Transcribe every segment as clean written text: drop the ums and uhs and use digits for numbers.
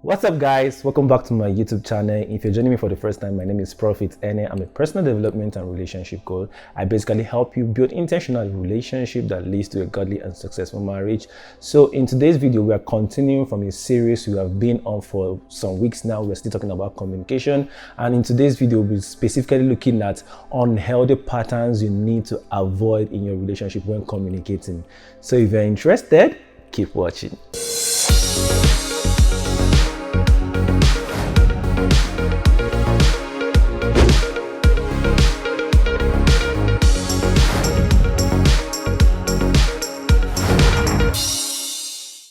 What's up, guys? Welcome back to my YouTube channel. If you're joining me for the first time, my name is Eneh. I'm a personal development and relationship coach. I basically help you build intentional relationship that leads to a godly and successful marriage. So in today's video, we are continuing from a series we have been on for some weeks now. We're still talking about communication, and in today's video, we'll be specifically looking at unhealthy patterns you need to avoid in your relationship when communicating. So if you're interested, keep watching.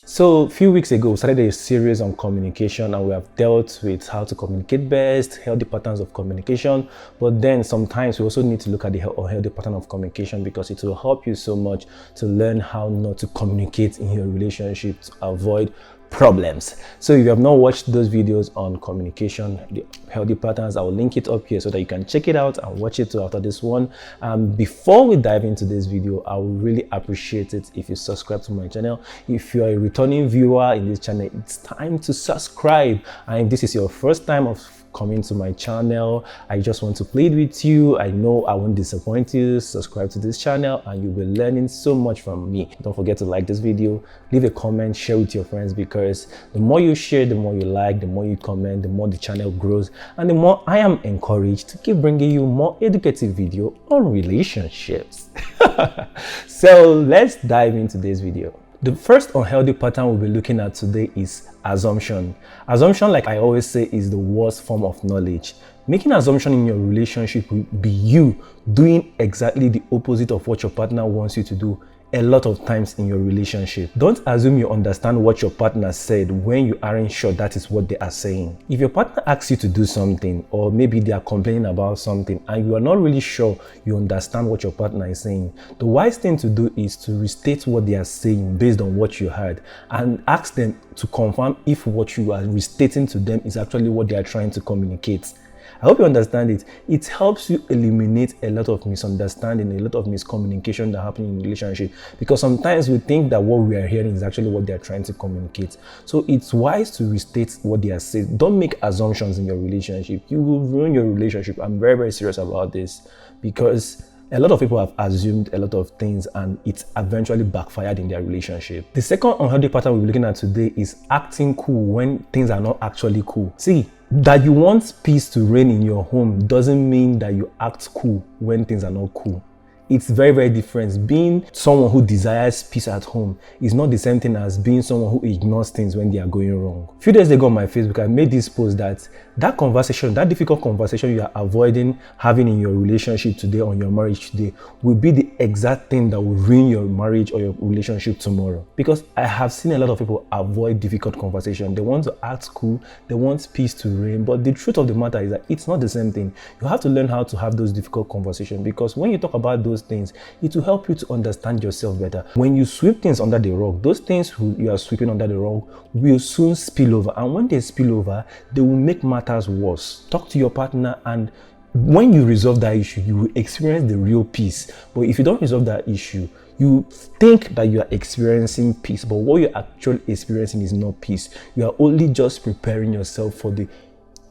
So a few weeks ago, we started a series on communication, and we have dealt with how to communicate best, healthy patterns of communication. But then sometimes we also need to look at the unhealthy pattern of communication, because it will help you so much to learn how not to communicate in your relationship to avoid problems. So if you have not watched those videos on communication, the healthy patterns, I will link it up here so that you can check it out and watch it too after this one. Before we dive into this video, I would really appreciate it if you subscribe to my channel. If you're a returning viewer in this channel, it's time to subscribe. And if this is your first time of coming to my channel, I just want to plead with you. I know I won't disappoint you. Subscribe to this channel and you'll be learning so much from me. Don't forget to like this video, leave a comment, share with your friends, because the more you share, the more you like, the more you comment, the more the channel grows, and the more I am encouraged to keep bringing you more educative video on relationships. So let's dive into this video. The first unhealthy pattern we'll be looking at today is assumption. Assumption, like I always say, is the worst form of knowledge. Making assumption in your relationship will be you doing exactly the opposite of what your partner wants you to do a lot of times in your relationship. Don't assume you understand what your partner said when you aren't sure that is what they are saying. If your partner asks you to do something, or maybe they are complaining about something, and you are not really sure you understand what your partner is saying, the wise thing to do is to restate what they are saying based on what you heard, and ask them to confirm if what you are restating to them is actually what they are trying to communicate. I hope you understand it. It helps you eliminate a lot of misunderstanding, a lot of miscommunication that happen in relationship, because sometimes we think that what we are hearing is actually what they are trying to communicate. So it's wise to restate what they are saying. Don't make assumptions in your relationship. You will ruin your relationship. I'm very, very serious about this, because a lot of people have assumed a lot of things and it's eventually backfired in their relationship. The second unhealthy pattern we'll be looking at today is acting cool when things are not actually cool. See, that you want peace to reign in your home doesn't mean that you act cool when things are not cool. It's very, very different. Being someone who desires peace at home is not the same thing as being someone who ignores things when they are going wrong. A few days ago on my Facebook, I made this post that conversation, that difficult conversation you are avoiding having in your relationship today, on your marriage today, will be the exact thing that will ruin your marriage or your relationship tomorrow. Because I have seen a lot of people avoid difficult conversation. They want to act cool, they want peace to reign, but the truth of the matter is that it's not the same thing. You have to learn how to have those difficult conversations, because when you talk about those things, it will help you to understand yourself better. When you sweep things under the rug, those things you are sweeping under the rug will soon spill over, and when they spill over, they will make matters worse. Talk to your partner, and when you resolve that issue, you will experience the real peace. But if you don't resolve that issue, you think that you are experiencing peace, but what you're actually experiencing is not peace. You are only just preparing yourself for the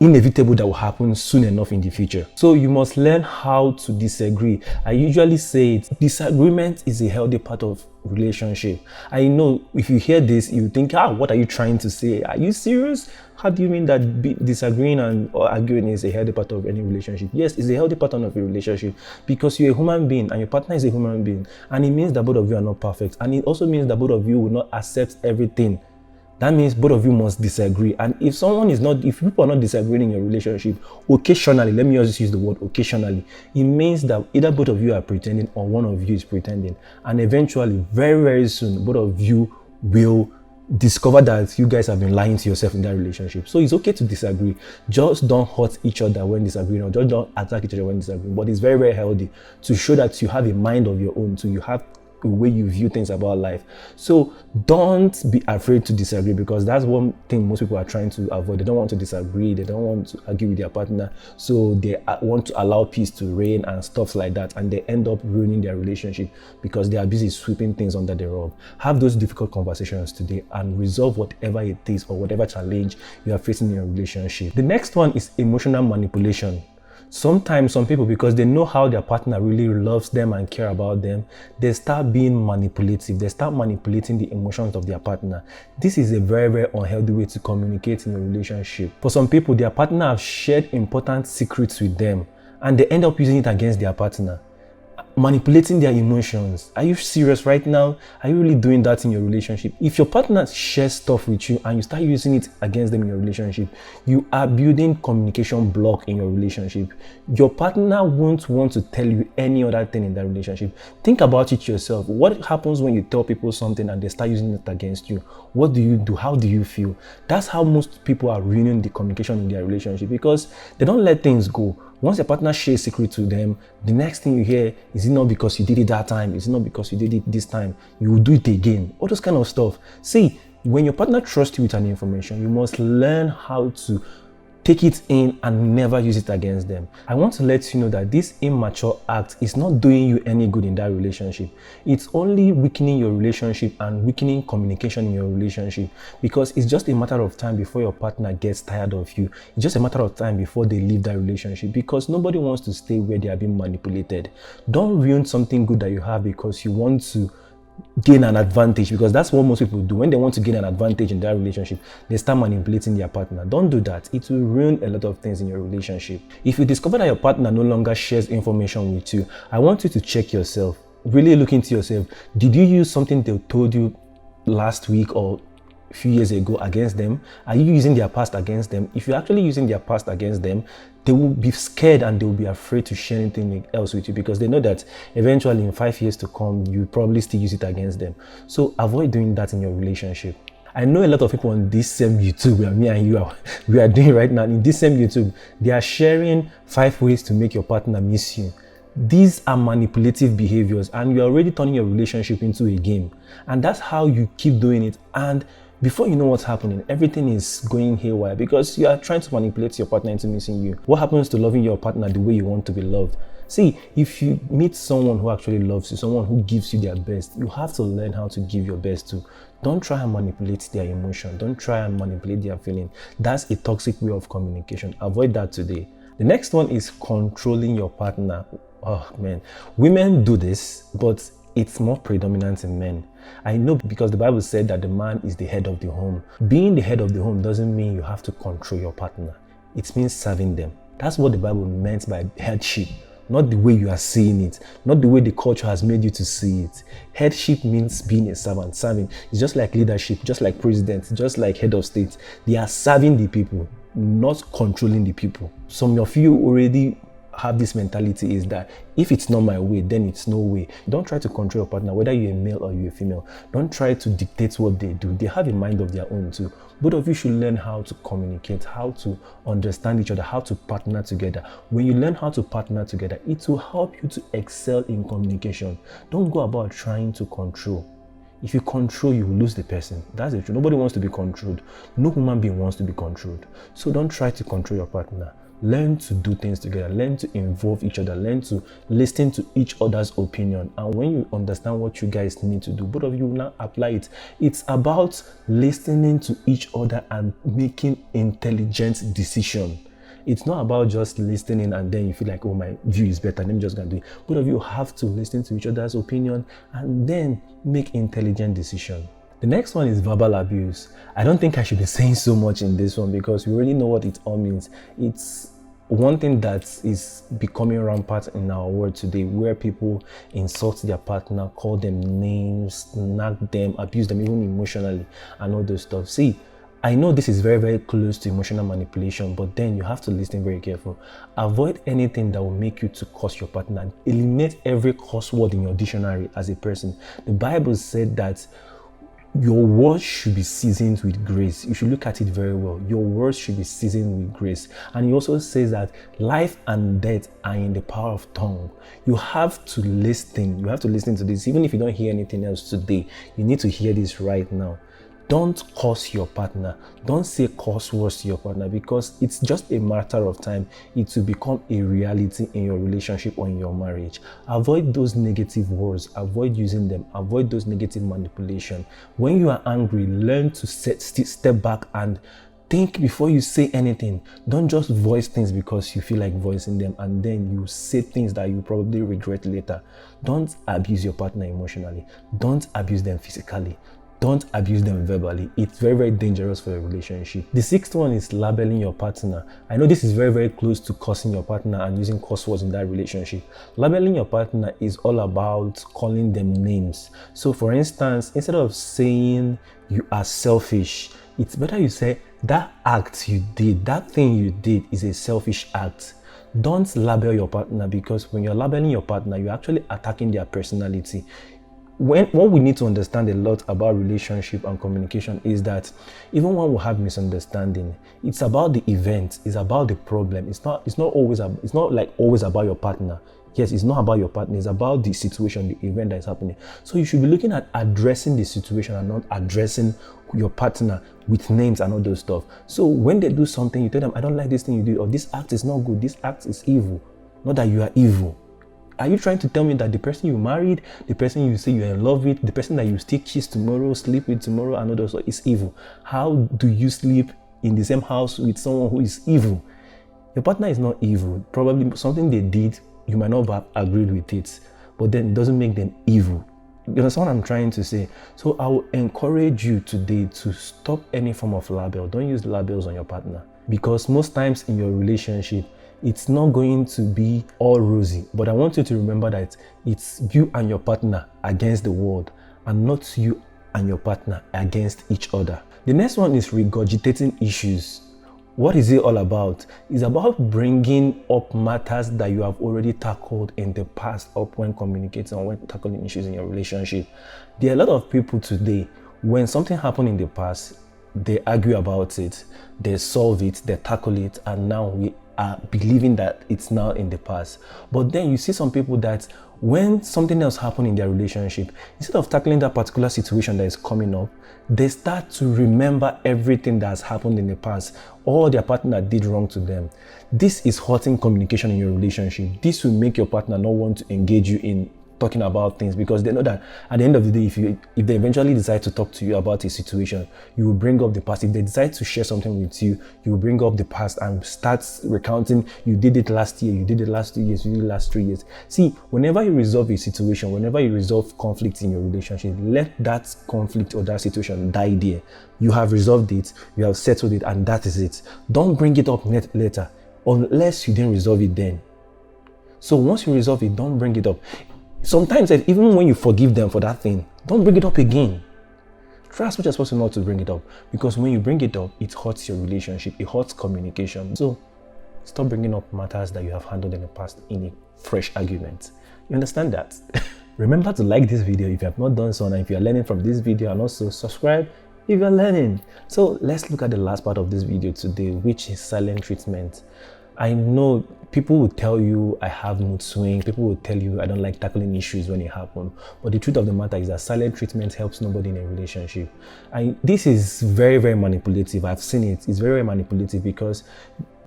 inevitable that will happen soon enough in the future. So you must learn how to disagree. I usually say it, disagreement is a healthy part of relationship. I know if you hear this, you think, what are you trying to say? Are you serious? How do you mean that disagreeing or arguing is a healthy part of any relationship? Yes, it's a healthy pattern of a relationship, because you're a human being and your partner is a human being, and it means that both of you are not perfect, and it also means that both of you will not accept everything. That means both of you must disagree. And if people are not disagreeing in your relationship occasionally, let me just use the word occasionally, it means that either both of you are pretending or one of you is pretending. And eventually, very, very soon, both of you will discover that you guys have been lying to yourself in that relationship. So it's okay to disagree. Just don't hurt each other when disagreeing, or don't attack each other when disagreeing. But it's very, very healthy to show that you have a mind of your own, so you have a way you view things about life. So don't be afraid to disagree, because that's one thing most people are trying to avoid. They don't want to disagree. They don't want to argue with their partner. So they want to allow peace to reign and stuff like that. And they end up ruining their relationship because they are busy sweeping things under the rug. Have those difficult conversations today and resolve whatever it is or whatever challenge you are facing in your relationship. The next one is emotional manipulation. Sometimes some people, because they know how their partner really loves them and care about them, they start being manipulative. They start manipulating the emotions of their partner. This is a very, very unhealthy way to communicate in a relationship. For some people, their partner have shared important secrets with them and they end up using it against their partner. Manipulating their emotions. Are you serious right now? Are you really doing that in your relationship? If your partner shares stuff with you and you start using it against them in your relationship, you are building communication block in your relationship. Your partner won't want to tell you any other thing in that relationship. Think about it yourself. What happens when you tell people something and they start using it against you? What do you do? How do you feel? That's how most people are ruining the communication in their relationship, because they don't let things go. Once your partner shares secret to them, the next thing you hear is, it not because you did it that time? Is it not because you did it this time? You will do it again. All those kind of stuff. See, when your partner trusts you with an information, you must learn how to take it in and never use it against them. I want to let you know that this immature act is not doing you any good in that relationship. It's only weakening your relationship and weakening communication in your relationship, because it's just a matter of time before your partner gets tired of you. It's just a matter of time before they leave that relationship, because nobody wants to stay where they are being manipulated. Don't ruin something good that you have because you want to gain an advantage, because that's what most people do. When they want to gain an advantage in their relationship, they start manipulating their partner. Don't do that. It will ruin a lot of things in your relationship. If you discover that your partner no longer shares information with you, I want you to check yourself. Really look into yourself. Did you use something they told you last week or a few years ago against them? Are you using their past against them? If you're actually using their past against them, they will be scared and they will be afraid to share anything else with you, because they know that eventually in 5 years to come, you probably still use it against them. So avoid doing that in your relationship. I know a lot of people on this same YouTube where me and you we are doing right now. In this same YouTube, they are sharing 5 ways to make your partner miss you. These are manipulative behaviors, and you're already turning your relationship into a game. And that's how you keep doing it. And before you know what's happening, everything is going haywire because you are trying to manipulate your partner into missing you. What happens to loving your partner the way you want to be loved? See, if you meet someone who actually loves you, someone who gives you their best, you have to learn how to give your best too. Don't try and manipulate their emotion. Don't try and manipulate their feeling. That's a toxic way of communication. Avoid that today. The next one is controlling your partner. Oh man, women do this, but it's more predominant in men. I know, because the Bible said that the man is the head of the home. Being the head of the home doesn't mean you have to control your partner. It means serving them. That's what the Bible meant by headship. Not the way you are seeing it, not the way the culture has made you to see it. Headship means being a servant. Serving is just like leadership, just like president, just like head of state. They are serving the people, not controlling the people. Some of you already have this mentality, is that if it's not my way, then it's no way. Don't try to control your partner, whether you're a male or you're a female. Don't try to dictate what they do. They have a mind of their own too. Both of you should learn how to communicate, how to understand each other, how to partner together. When you learn how to partner together, it will help you to excel in communication. Don't go about trying to control. If you control, you will lose the person. That's the truth. Nobody wants to be controlled. No human being wants to be controlled. So don't try to control your partner. Learn to do things together. Learn to involve each other. Learn to listen to each other's opinion. And when you understand what you guys need to do, both of you will now apply it. It's about listening to each other and making intelligent decisions. It's not about just listening and then you feel like, oh, my view is better, let me just go and do it. Both of you have to listen to each other's opinion and then make intelligent decisions. The next one is verbal abuse. I don't think I should be saying so much in this one because we already know what it all means. It's one thing that is becoming rampant in our world today, where people insult their partner, call them names, nag them, abuse them even emotionally and all those stuff. See, I know this is very, very close to emotional manipulation, but then you have to listen very careful. Avoid anything that will make you to curse your partner. Eliminate every curse word in your dictionary as a person. The Bible said that your words should be seasoned with grace. You should look at it very well. Your words should be seasoned with grace. And he also says that life and death are in the power of tongue. You have to listen. You have to listen to this. Even if you don't hear anything else today, you need to hear this right now. Don't curse your partner. Don't say curse words to your partner, because it's just a matter of time. It will become a reality in your relationship or in your marriage. Avoid those negative words. Avoid using them. Avoid those negative manipulation. When you are angry, learn to step back and think before you say anything. Don't just voice things because you feel like voicing them and then you say things that you probably regret later. Don't abuse your partner emotionally. Don't abuse them physically. Don't abuse them verbally. It's very, very dangerous for a relationship. The sixth one is labeling your partner. I know this is very, very close to cursing your partner and using curse words in that relationship. Labeling your partner is all about calling them names. So for instance, instead of saying you are selfish, it's better you say that act you did, that thing you did is a selfish act. Don't label your partner, because when you're labeling your partner, you're actually attacking their personality. What we need to understand a lot about relationship and communication is that even when we have misunderstanding, it's about the event, it's about the problem. It's not like always about your partner. Yes, it's not about your partner, it's about the situation, the event that is happening. So you should be looking at addressing the situation and not addressing your partner with names and all those stuff. So when they do something, you tell them, I don't like this thing you did, or this act is not good, this act is evil. Not that you are evil. Are you trying to tell me that the person you married, the person you say you're in love with, the person that you still kiss tomorrow, sleep with tomorrow, and all those stuff is evil? How do you sleep in the same house with someone who is evil? Your partner is not evil. Probably something they did, you might not have agreed with it, but then it doesn't make them evil. You understand what I'm trying to say? So I will encourage you today to stop any form of label. Don't use labels on your partner, because most times in your relationship, it's not going to be all rosy. But I want you to remember that it's you and your partner against the world, and not you and your partner against each other. The next one is regurgitating issues. What is it all about? It's about bringing up matters that you have already tackled in the past up when communicating or when tackling issues in your relationship. There are a lot of people today, when something happened in the past, they argue about it, they solve it, they tackle it, and now we are believing that it's now in the past. But then you see some people that when something else happened in their relationship, instead of tackling that particular situation that is coming up, they start to remember everything that has happened in the past, or their partner did wrong to them. This is hurting communication in your relationship. This will make your partner not want to engage you in talking about things, because they know that at the end of the day, if they eventually decide to talk to you about a situation, you will bring up the past. If they decide to share something with you, you will bring up the past and start recounting, you did it last year, you did it last 2 years, you did it last 3 years. See, whenever you resolve a situation, whenever you resolve conflict in your relationship, let that conflict or that situation die there. You have resolved it, you have settled it, and that is it. Don't bring it up later, unless you didn't resolve it then. So once you resolve it, don't bring it up. Sometimes, even when you forgive them for that thing, don't bring it up again. Try as much as possible not to bring it up, because when you bring it up, it hurts your relationship, it hurts communication. So stop bringing up matters that you have handled in the past in a fresh argument. You understand that? Remember to like this video if you have not done so, and if you are learning from this video, and also subscribe if you are learning. So let's look at the last part of this video today, which is silent treatment. I know people will tell you I have mood swings, people will tell you I don't like tackling issues when it happens, but the truth of the matter is that silent treatment helps nobody in a relationship. This is very, very manipulative. I've seen it. It's very, very manipulative, because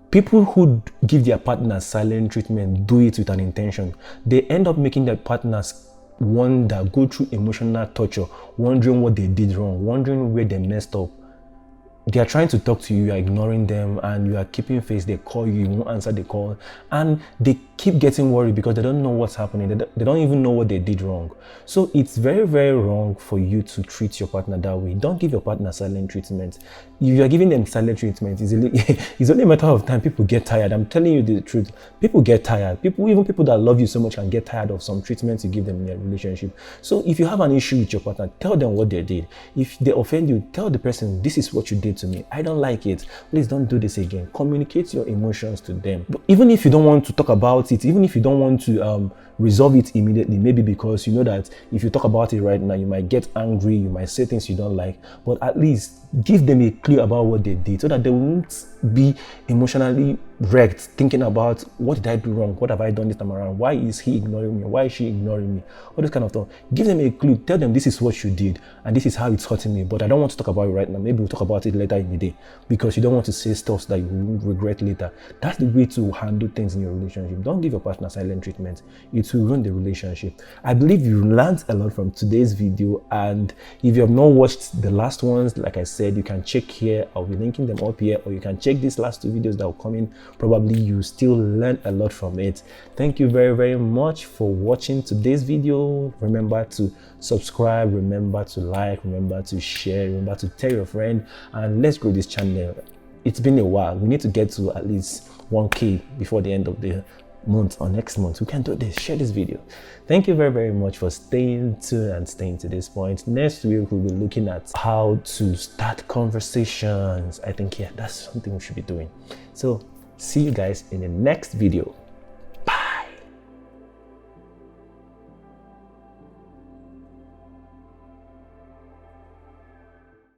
people who give their partners silent treatment do it with an intention. They end up making their partners wonder, go through emotional torture, wondering what they did wrong, wondering where they messed up. They are trying to talk to you, you are ignoring them, and you are keeping face. They call you, you won't answer the call, and they keep getting worried because they don't know what's happening. They don't even know what they did wrong. So it's very, very wrong for you to treat your partner that way. Don't give your partner silent treatment. If you are giving them silent treatment, it's only a matter of time. People get tired. I'm telling you the truth. People get tired. Even people that love you so much can get tired of some treatments you give them in your relationship. So if you have an issue with your partner, tell them what they did. If they offend you, tell the person, this is what you did to me. I don't like it. Please don't do this again. Communicate your emotions to them. But even if you don't want to talk about about it, even if you don't want to resolve it immediately, maybe because you know that if you talk about it right now, you might get angry, you might say things you don't like, but at least give them a clue about what they did so that they won't be emotionally wrecked thinking about, what did I do wrong? What have I done this time around? Why is he ignoring me? Why is she ignoring me? All this kind of stuff. Give them a clue. Tell them this is what you did and this is how it's hurting me, but I don't want to talk about it right now. Maybe we'll talk about it later in the day, because you don't want to say stuff that you will regret later. That's the way to handle things in your relationship. Don't give your partner silent treatment. It will ruin the relationship. I believe you learned a lot from today's video, and if you have not watched the last ones, like I said, you can check here. I'll be linking them up here, or you can check these last 2 videos that will come in. Probably you still learn a lot from it. Thank you very, very much for watching today's video. Remember to subscribe, remember to like, remember to share, remember to tell your friend, and let's grow this channel. It's been a while. We need to get to at least 1K before the end of the month or next month. We can do this. Share this video. Thank you very, very much for staying tuned and staying to this point. Next week we'll be looking at how to start conversations. I think, yeah, that's something we should be doing. So see you guys in the next video.